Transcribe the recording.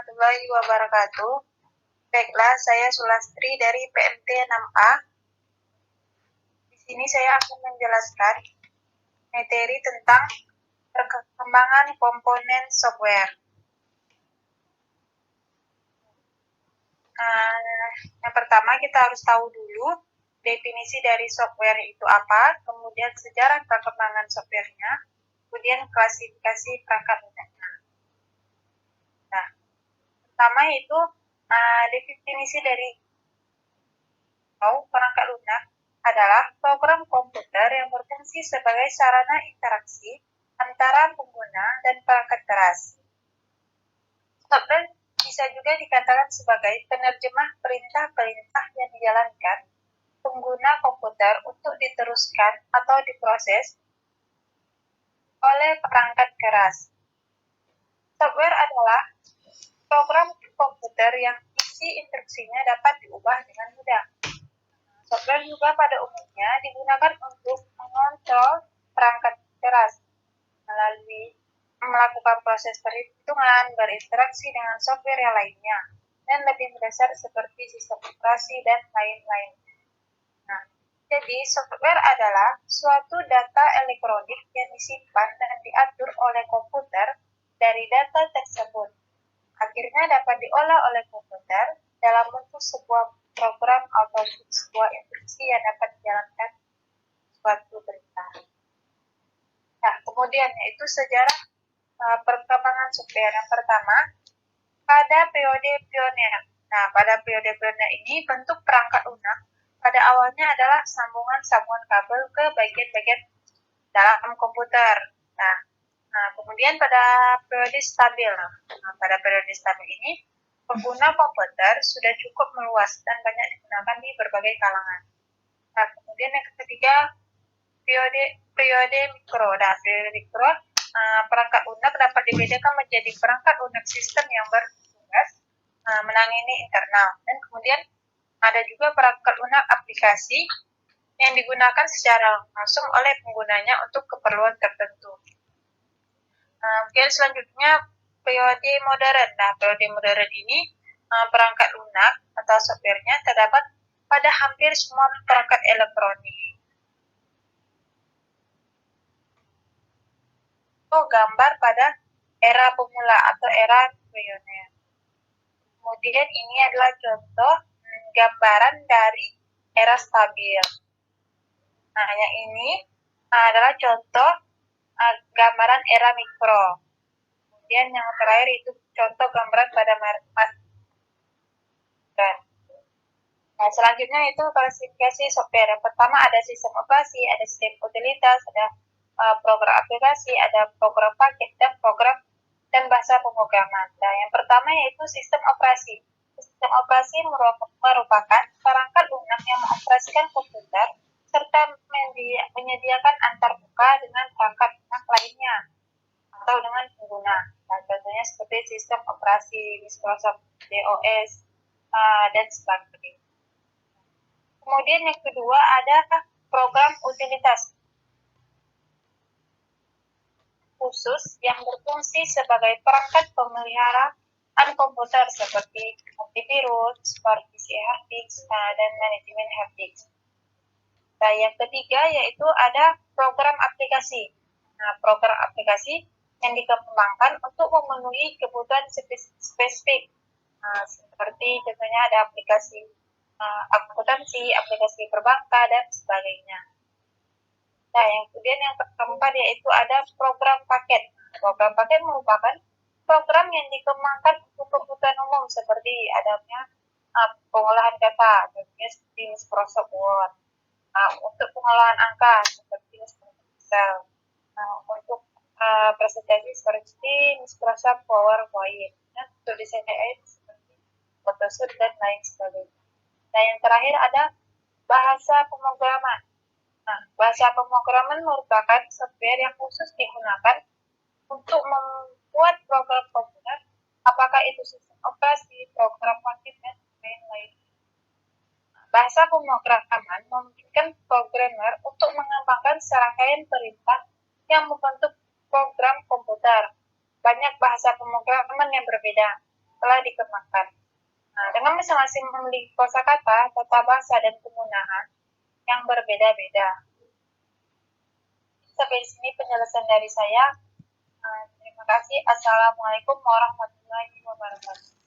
warahmatullahi wabarakatuh. Baiklah, saya Sulastri dari PMT 6A. Di sini saya akan menjelaskan materi tentang perkembangan komponen software. Yang pertama kita harus tahu dulu definisi dari software itu apa, kemudian sejarah perkembangan softwarenya, kemudian klasifikasi perangkat lunaknya. Nah, pertama itu definisi dari perangkat lunak adalah program komputer yang berfungsi sebagai sarana interaksi antara pengguna dan perangkat keras. Software bisa juga dikatakan sebagai penerjemah perintah-perintah yang dijalankan pengguna komputer untuk diteruskan atau diproses oleh perangkat keras. Software adalah program komputer yang isi instruksinya dapat diubah dengan mudah. Software juga pada umumnya digunakan untuk mengontrol perangkat keras melalui melakukan proses perhitungan, berinteraksi dengan software yang lainnya, dan lebih mendasar seperti sistem operasi dan lain-lain. Nah, jadi software adalah suatu data elektronik yang disimpan dan diatur oleh komputer dari data tersebut. Akhirnya dapat diolah oleh komputer dalam bentuk sebuah program atau sebuah instruksi yang dapat dijalankan suatu perintah. Nah, kemudian yaitu sejarah perkembangan software. Yang pertama, pada periode pioner. Nah, pada periode pioner ini bentuk perangkat lunak pada awalnya adalah sambungan-sambungan kabel ke bagian-bagian dalam komputer. Nah, kemudian pada periode stabil. Nah, pada periode stabil ini pengguna komputer sudah cukup meluas dan banyak digunakan di berbagai kalangan. Nah, kemudian yang ketiga, periode mikro. Nah, periode mikro, perangkat lunak dapat dibedakan menjadi perangkat lunak sistem yang bertugas menangani internal. Dan kemudian ada juga perangkat lunak aplikasi yang digunakan secara langsung oleh penggunanya untuk keperluan tertentu. Kemudian selanjutnya periode modern. Nah, periode modern ini perangkat lunak atau softwarenya terdapat pada hampir semua perangkat elektronik. Gambar pada era pemula atau era pioner. Kemudian ini adalah contoh gambaran dari era stabil. Nah, yang ini adalah contoh gambaran era mikro. Kemudian yang terakhir itu contoh gambaran pada Nah, selanjutnya itu klasifikasi software. Yang pertama ada sistem operasi, ada sistem utilitas, ada program aplikasi, ada program paket, dan program dan bahasa pemrograman. Nah, yang pertama yaitu sistem operasi. Sistem operasi merupakan perangkat lunak yang mengoperasikan komputer serta menyediakan antarmuka dengan perangkat lunak lainnya atau dengan pengguna. Nah, contohnya seperti sistem operasi Microsoft DOS dan sebagainya. Kemudian yang kedua ada program utilitas khusus yang berfungsi sebagai perangkat pemeliharaan komputer seperti antivirus, supervisi harddisk, dan manajemen harddisk. Nah, yang ketiga yaitu ada program aplikasi. Nah, program aplikasi yang dikembangkan untuk memenuhi kebutuhan spesifik. Seperti contohnya ada aplikasi akuntansi, aplikasi perbankan, dan sebagainya. Nah, kemudian yang keempat yaitu ada program paket. Program paket merupakan program yang dikembangkan untuk kebutuhan umum seperti adanya pengolahan data, seperti Microsoft Word, untuk pengolahan angka seperti Microsoft Excel, untuk presentasi seperti Microsoft PowerPoint, dan untuk desain AI seperti Photoshop dan lain sebagainya. Nah, yang terakhir ada bahasa pemrograman. Nah, bahasa pemrograman merupakan software yang khusus digunakan untuk membuat program komputer, apakah itu sistem operasi, program paket, dan lain-lain. Bahasa pemrograman memungkinkan programmer untuk mengembangkan serangkaian perintah yang membentuk program komputer. Banyak bahasa pemrograman yang berbeda. telah dikembangkan. Nah, dengan masing-masing memiliki kosakata, tata bahasa, dan penggunaan yang berbeda-beda. Sampai di sini penjelasan dari saya. Terima kasih. Assalamualaikum warahmatullahi wabarakatuh.